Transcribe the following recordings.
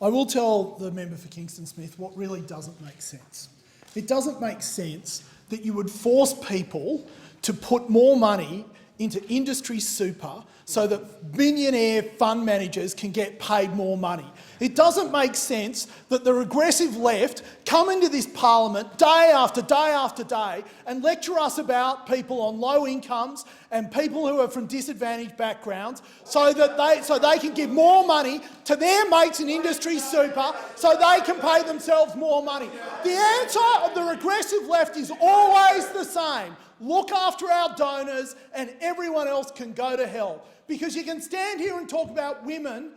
I will tell the member for Kingston Smith what really doesn't make sense. It doesn't make sense that you would force people to put more money into industry super so that billionaire fund managers can get paid more money. It doesn't make sense that the regressive left come into this parliament day after day after day and lecture us about people on low incomes and people who are from disadvantaged backgrounds so they can give more money to their mates in industry super so they can pay themselves more money. The answer of the regressive left is always the same. Look after our donors and everyone else can go to hell. Because you can stand here and talk about women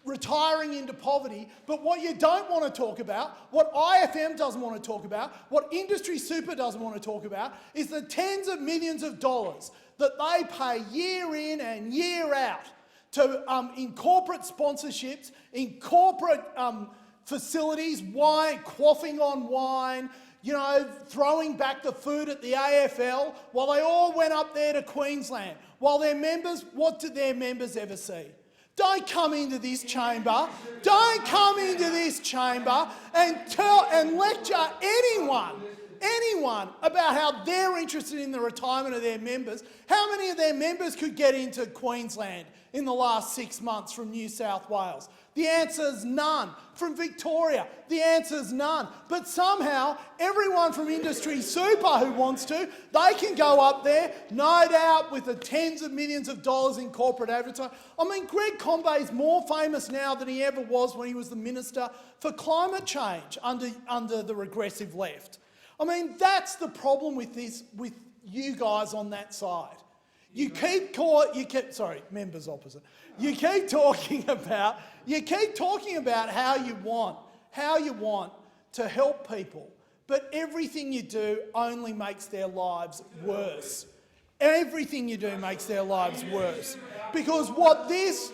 retiring into poverty, but what you don't want to talk about, what IFM doesn't want to talk about, what industry super doesn't want to talk about, is the tens of millions of dollars that they pay year in and year out to in corporate sponsorships, in corporate facilities, wine, quaffing on wine, you know, throwing back the food at the AFL, while they all went up there to Queensland. While their members, what did their members ever see? Don't come into this chamber, and lecture anyone about how they're interested in the retirement of their members. How many of their members could get into Queensland in the last 6 months from New South Wales? The answer is none. From Victoria, the answer is none. But somehow, everyone from industry super who wants to, they can go up there, no doubt with the tens of millions of dollars in corporate advertising. I mean, Greg Combet is more famous now than he ever was when he was the Minister for Climate Change under the regressive left. I mean, that's the problem with this, with you guys on that side. Members opposite. You keep talking about how you want to help people, but everything you do only makes their lives worse. Everything you do makes their lives worse. Because what this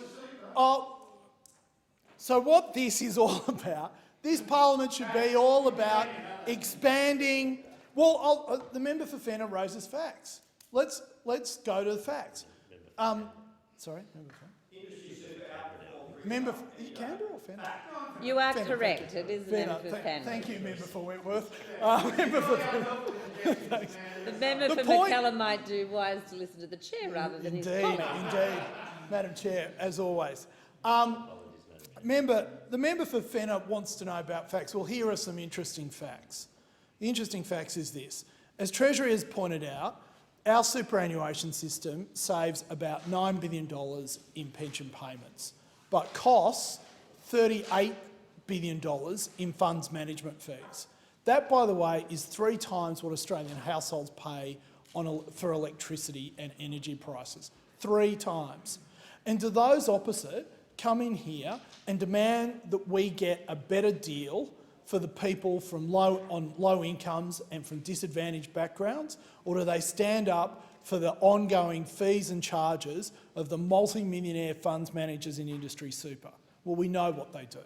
is all about, this parliament should be all about expanding. Well, the member for Fenner raises facts. Let's go to the facts. Sorry, member for Canberra or Fenner? You are correct. It is the member for Fenner. Thank you, member for Wentworth. Member for the member for McCallum might do wise to listen to the chair rather than his comments. Indeed, Madam Chair, as always. The member for Fenner wants to know about facts. Well, here are some interesting facts. The interesting facts is this. As Treasury has pointed out, our superannuation system saves about $9 billion in pension payments, but costs $38 billion in funds management fees. That, by the way, is 3 times what Australian households pay for electricity and energy prices. 3 times. And do those opposite come in here and demand that we get a better deal for the people from low incomes and from disadvantaged backgrounds, or do they stand up for the ongoing fees and charges of the multi-millionaire funds managers in industry super? Well, we know what they do.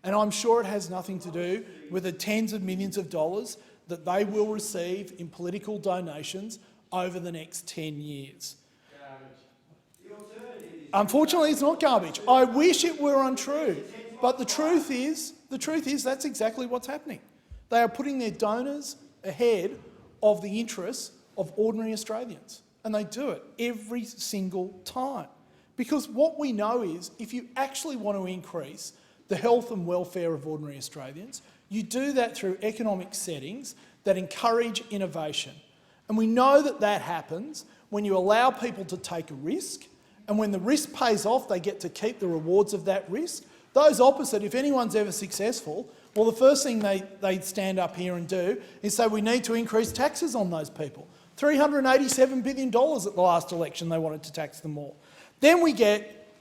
And I'm sure it has nothing to do with the tens of millions of dollars that they will receive in political donations over the next 10 years. Unfortunately, it's not garbage. I wish it were untrue, but the truth is that's exactly what's happening. They are putting their donors ahead of the interests of ordinary Australians, and they do it every single time. Because what we know is, if you actually want to increase the health and welfare of ordinary Australians, you do that through economic settings that encourage innovation. And we know that that happens when you allow people to take a risk, and when the risk pays off, they get to keep the rewards of that risk. Those opposite, if anyone's ever successful, well, the first thing they stand up here and do is say we need to increase taxes on those people. $387 billion at the last election, they wanted to tax them more. Then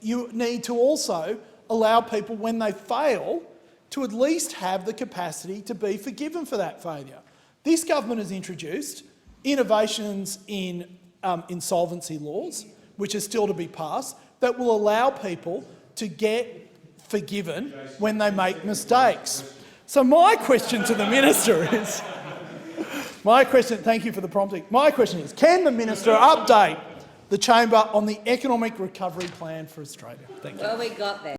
you need to also allow people, when they fail, to at least have the capacity to be forgiven for that failure. This government has introduced innovations in insolvency laws, which are still to be passed, that will allow people to get forgiven when they make mistakes. So my question to the minister is, thank you for the prompting. My question is, can the minister update the chamber on the economic recovery plan for Australia? Thank you. Well, we got there.